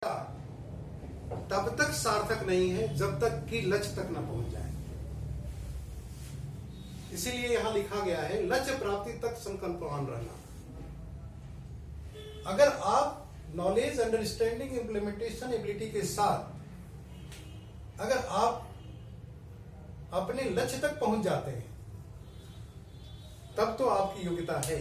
तब तक सार्थक नहीं है जब तक कि लक्ष्य तक न पहुंच जाए। इसीलिए यहां लिखा गया है लक्ष्य प्राप्ति तक संकल्पवान रहना। अगर आप नॉलेज, अंडरस्टैंडिंग, इंप्लीमेंटेशन एबिलिटी के साथ अगर आप अपने लक्ष्य तक पहुंच जाते हैं तब तो आपकी योग्यता है।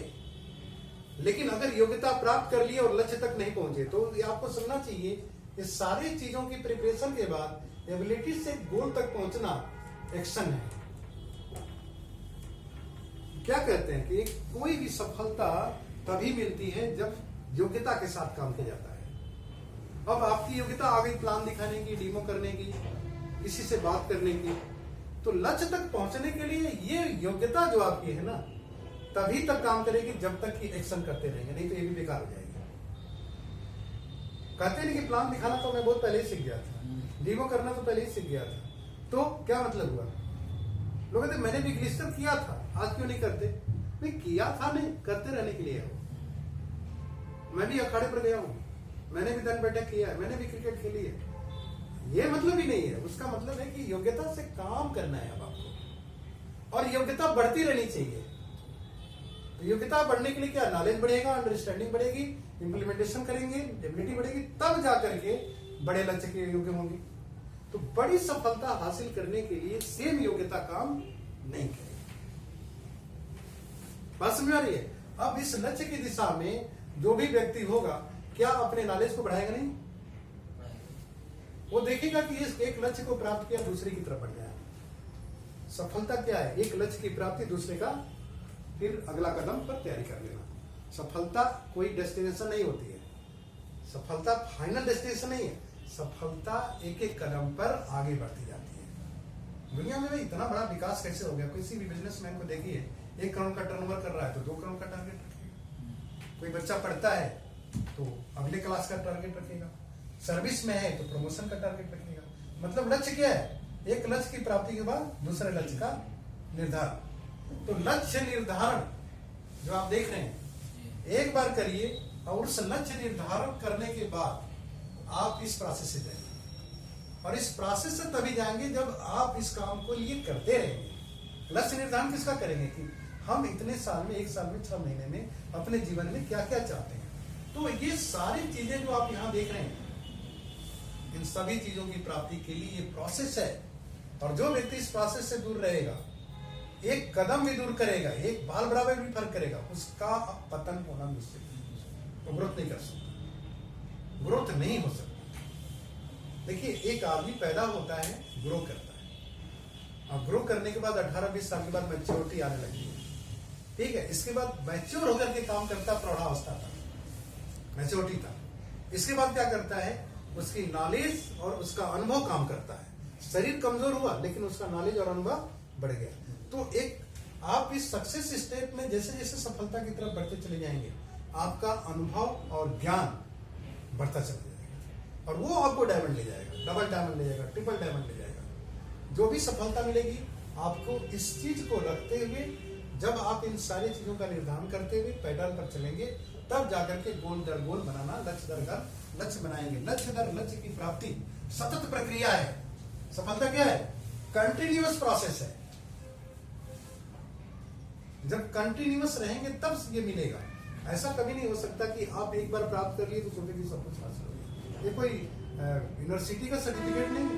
लेकिन अगर योग्यता प्राप्त कर ली और लक्ष्य तक नहीं पहुंचे तो ये आपको समझना चाहिए ये सारी चीजों की प्रिपरेशन के बाद एबिलिटी से गोल तक पहुंचना एक्शन है। क्या कहते हैं कि कोई भी सफलता तभी मिलती है जब योग्यता के साथ काम किया जाता है। अब आपकी योग्यता आ गई प्लान दिखाने की, डेमो करने की, किसी से बात करने की, तो लक्ष्य तक पहुंचने के लिए ये योग्यता जो आपकी है ना तभी तक काम करेगी जब तक कि एक्शन करते रहेंगे, नहीं तो ये भी बेकार हो जाएगी। कहते नहीं कि प्लान दिखाना तो मैं बहुत पहले ही सीख गया था, डेमो करना तो पहले ही सीख गया था, तो क्या मतलब हुआ? लोग कहते मैंने भी ग्लिस्टर किया था, आज क्यों नहीं करते? नहीं किया था, नहीं करते रहने के लिए हो। मैं भी अखाड़े पर गया हूं, मैंने भी दंड बैठक किया है, मैंने भी क्रिकेट खेली है। ये मतलब ही नहीं है। उसका मतलब है कि योग्यता से काम करना है अब आपको, और योग्यता बढ़ती रहनी चाहिए। तो योग्यता बढ़ने के लिए क्या, नॉलेज बढ़ेगा, अंडरस्टैंडिंग बढ़ेगी, इंप्लीमेंटेशन करेंगे, एबिलिटी बढ़ेगी, तब जाकर के बड़े लक्ष्य के योग्य होंगे। तो बड़ी सफलता हासिल करने के लिए सेम योग्यता काम नहीं करेगी। बात समझ आ रही है? अब इस लक्ष्य की दिशा में जो भी व्यक्ति होगा क्या अपने नॉलेज को बढ़ाएगा? नहीं, वो देखेगा कि इस एक लक्ष्य को प्राप्त किया, दूसरे की तरफ बढ़ गया। सफलता क्या है? एक लक्ष्य की प्राप्ति, दूसरे का फिर अगला कदम पर तैयारी कर लेना। सफलता कोई डेस्टिनेशन नहीं होती है, सफलता फाइनल डेस्टिनेशन नहीं है। सफलता एक एक कदम पर आगे बढ़ती जाती है। दुनिया में इतना बड़ा विकास कैसे हो गया? किसी भी बिजनेसमैन को देखिए, 1 करोड़ का टर्नओवर कर रहा है तो 2 करोड़ का टारगेट रखेगा। कोई बच्चा पढ़ता है तो अगले क्लास का टारगेट रखेगा, सर्विस में है तो प्रमोशन का टारगेट रखेगा। मतलब लक्ष्य क्या है? एक लक्ष्य की प्राप्ति के बाद दूसरे लक्ष्य का निर्धारण। तो लक्ष्य निर्धारण जो आप देख रहे हैं, एक बार करिए और उस लक्ष्य निर्धारण करने के बाद आप इस प्रोसेस से जाएंगे, और इस प्रोसेस से तभी जाएंगे जब आप इस काम को लिए करते रहेंगे। लक्ष्य निर्धारण किसका करेंगे कि हम इतने साल में, 1 साल में, 6 महीने में अपने जीवन में क्या क्या चाहते हैं। तो ये सारी चीजें जो आप यहां देख रहे हैं, इन सभी चीजों की प्राप्ति के लिए ये प्रोसेस है। और जो व्यक्ति इस प्रोसेस से दूर रहेगा, एक कदम भी दूर करेगा, एक बाल बराबर भी फर्क करेगा, उसका पतन होना निश्चित है। वो ग्रोथ नहीं कर सकता, ग्रोथ नहीं हो सकता। देखिए, एक आदमी पैदा होता है, ग्रो करता है, और ग्रो करने के बाद 18-20 साल के बाद मैच्योरिटी आने लगती है। ठीक है, इसके बाद मैच्योर होकर के काम करता, प्रौढ़ावस्था था, मैच्योरिटी था। इसके बाद क्या करता है? उसकी नॉलेज और उसका अनुभव काम करता है। शरीर कमजोर हुआ लेकिन उसका नॉलेज और अनुभव बढ़ गया। तो एक आप इस सक्सेस स्टेप में जैसे जैसे सफलता की तरफ बढ़ते चले जाएंगे, आपका अनुभव और ज्ञान बढ़ता चला जाएगा, और वो आपको डायमंड ले जाएगा, डबल डायमंड ले जाएगा, ट्रिपल डायमंड ले जाएगा। जो भी सफलता मिलेगी आपको इस चीज को रखते हुए, जब आप इन सारी चीजों का निर्धारण करते हुए पैडल पर चलेंगे, तब जाकर के गोल दर गोल बनाना, लक्ष्य दर लक्ष्य बनाएंगे। लक्ष्य दर लक्ष्य की प्राप्ति सतत प्रक्रिया है। सफलता क्या है? कंटिन्यूअस प्रोसेस है। जब कंटिन्यूअस रहेंगे तब ये मिलेगा। ऐसा कभी नहीं हो सकता कि आप एक बार प्राप्त कर लिए तो सोचे कि सब कुछ हासिल हो गया। ये कोई यूनिवर्सिटी का सर्टिफिकेट नहीं,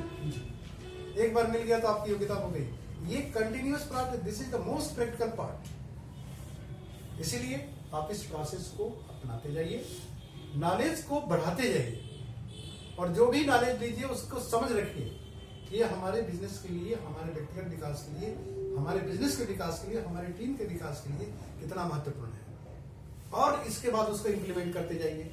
एक बार मिल गया तो आपकी योग्यता हो गई। ये continuous process, this is the most practical part. इसीलिए आप इस प्रोसेस को अपनाते जाइए, नॉलेज को बढ़ाते जाइए, और जो भी नॉलेज लीजिए उसको समझ रखिए कि ये हमारे बिजनेस के लिए, हमारे व्यक्तिगत विकास के लिए, हमारे बिजनेस के विकास के लिए, हमारी टीम के विकास के लिए कितना महत्वपूर्ण है। और इसके बाद उसको इंप्लीमेंट करते जाइए,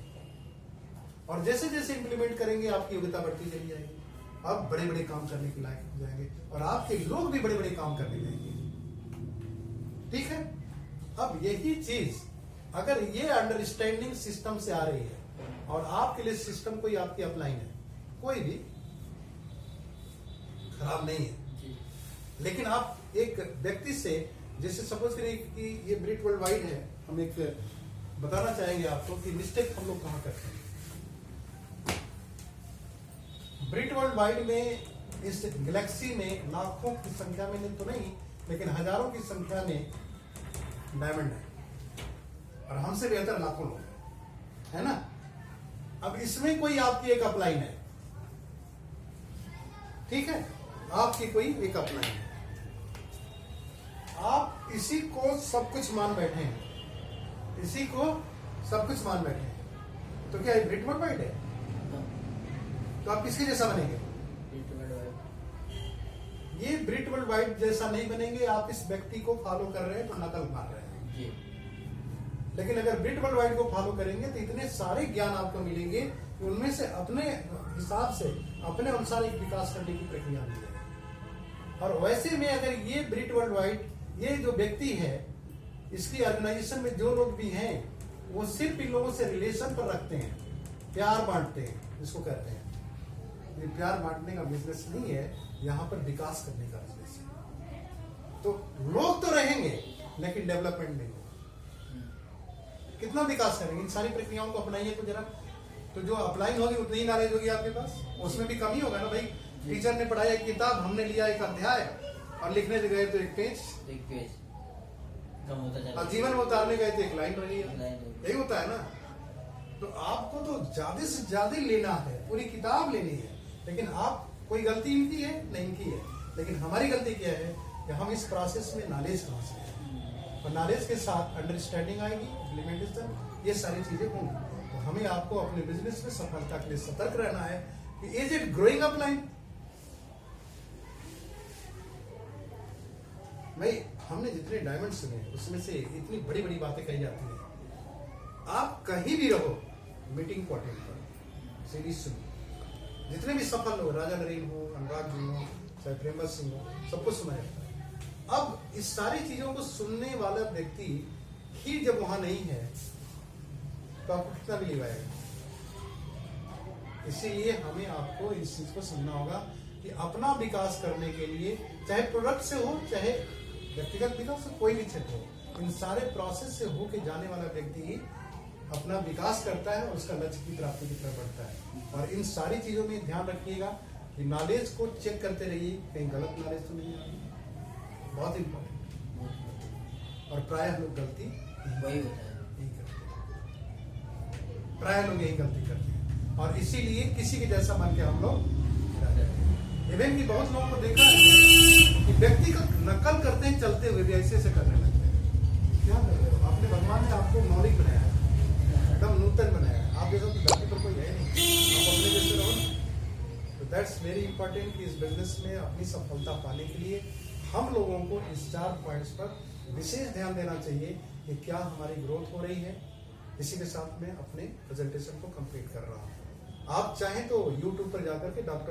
और जैसे जैसे इंप्लीमेंट करेंगे आपकी योग्यता बढ़ती चली जाएगी। आप बड़े बड़े काम करने के लायक हो जाएंगे, और आपके लोग भी बड़े बड़े काम करने जाएंगे। ठीक है? अब यही चीज अगर ये अंडरस्टैंडिंग सिस्टम से आ रही है, और आपके लिए सिस्टम कोई आपकी अपलाइन है, कोई भी खराब नहीं है, लेकिन आप एक व्यक्ति से, जैसे सपोज करिए कि ये ब्रिट वर्ल्ड वाइड है, हम एक बताना चाहेंगे आपको कि मिस्टेक हम लोग कहां करते हैं। ब्रिट वर्ल्ड वाइड में इस गैलेक्सी में लाखों की संख्या में तो नहीं, लेकिन हजारों की संख्या में डायमंड है, और हमसे बेहतर लाखों लोग हैं, है ना। अब इसमें कोई आपकी एक अपलाइन है, ठीक है, आपकी कोई एक अपलाइन है, आप इसी को सब कुछ मान बैठे हैं, इसी को सब कुछ मान बैठे हैं, तो क्या ये ब्रिट वर्ल्ड वाइड है? तो आप किसके जैसा बनेंगे? ये ब्रिट वर्ल्ड वाइड जैसा नहीं बनेंगे। आप इस व्यक्ति को फॉलो कर रहे हैं तो नकल मार रहे हैं जी। लेकिन अगर ब्रिट वर्ल्ड वाइड को फॉलो करेंगे तो इतने सारे ज्ञान आपको मिलेंगे कि उनमें से अपने हिसाब से अपने अनुसार एक विकास करने की प्रक्रिया मिलेगी। और वैसे में अगर ये ब्रिट वर्ल्ड वाइड, ये जो व्यक्ति है, इसकी ऑर्गेनाइजेशन में जो लोग भी हैं, वो सिर्फ इन लोगों से रिलेशन पर रखते हैं, प्यार बांटते हैं, जिसको कहते हैं। ये प्यार बांटने का बिजनेस नहीं है, यहाँ पर विकास करने का बिजनेस है। तो लोग तो रहेंगे लेकिन डेवलपमेंट नहीं होगा। कितना विकास करेंगे? इन सारी प्रक्रियाओं को अपनाइए तो जरा, तो जो अप्लाइंग होगी उतनी ही नॉलेज होगी आपके पास, उसमें भी कमी होगा ना भाई। टीचर ने पढ़ाया एक किताब, हमने लिया एक अध्याय और लिखने से गए तो एक पेज कम होता जाएगा, और जीवन में उतारने गए तो एक लाइन रही है। यही होता है ना। तो आपको तो ज्यादा से ज्यादा लेना है, पूरी किताब लेनी है, लेकिन आप कोई गलती इनकी है नहीं की है, लेकिन हमारी गलती क्या है कि हम इस प्रोसेस में नॉलेज कहाँ से है, और नॉलेज के साथ अंडरस्टैंडिंग आएगी, इम्प्लीमेंटेशन, ये सारी चीजें होंगी। तो हमें आपको अपने बिजनेस में सफलता के लिए सतर्क रहना है कि is it growing up line. भाई हमने जितने डायमंड सुने उसमें से इतनी बड़ी बड़ी बातें कही जाती हैं। आप कहीं भी रहो, मीटिंग को अटेंड करो, सीरीज सुनो। जितने भी सफल हो, राजा नरेन हो, अनुराग जी हो, चाहे प्रेमवत सिंह हो, सबको सुना जाता है। अब इस सारी चीजों को सुनने वाला व्यक्ति ही जब वहां नहीं है तो आपको कितना बिलीव आएगा? इसीलिए हमें आपको इस चीज को समझना होगा कि अपना विकास करने के लिए, चाहे प्रोडक्ट से हो, चाहे व्यक्तिगत विकास से, कोई भी क्षेत्र हो, इन सारे प्रोसेस से होके जाने वाला व्यक्ति ही अपना विकास करता है और उसका लक्ष्य की प्राप्ति की तरफ बढ़ता है। और इन सारी चीजों में ध्यान रखिएगा कि नॉलेज को चेक करते रहिए, कहीं गलत नॉलेज तो नहीं आ रही, बहुत इंपॉर्टेंट। और प्रायः लोग गलती वही होता है, यही करते हैं, प्रायः लोग यही गलती करते हैं, और इसीलिए किसी के जैसा बन के हम लोग इवन की बहुत लोगों को देखा है कि व्यक्ति का नकल करते हैं, चलते हुए भी ऐसे ऐसे करने लगते हैं। क्या कर रहे हो? आपने, भगवान ने आपको मौलिक बनाया है, एकदम नूतन बनाया है, आप जैसा तो धरती पर कोई है नहीं, आप अपने जैसे रहो ना। तो दैट्स वेरी इंपॉर्टेंट कि इस बिजनेस में अपनी सफलता पाने के लिए हम लोगों को इस 4 पॉइंट्स पर विशेष ध्यान देना चाहिए कि क्या हमारी ग्रोथ हो रही है। इसी के साथ मैं अपने प्रेजेंटेशन को कंप्लीट कर रहा हूँ। आप चाहें तो यूट्यूब पर जाकर के डॉक्टर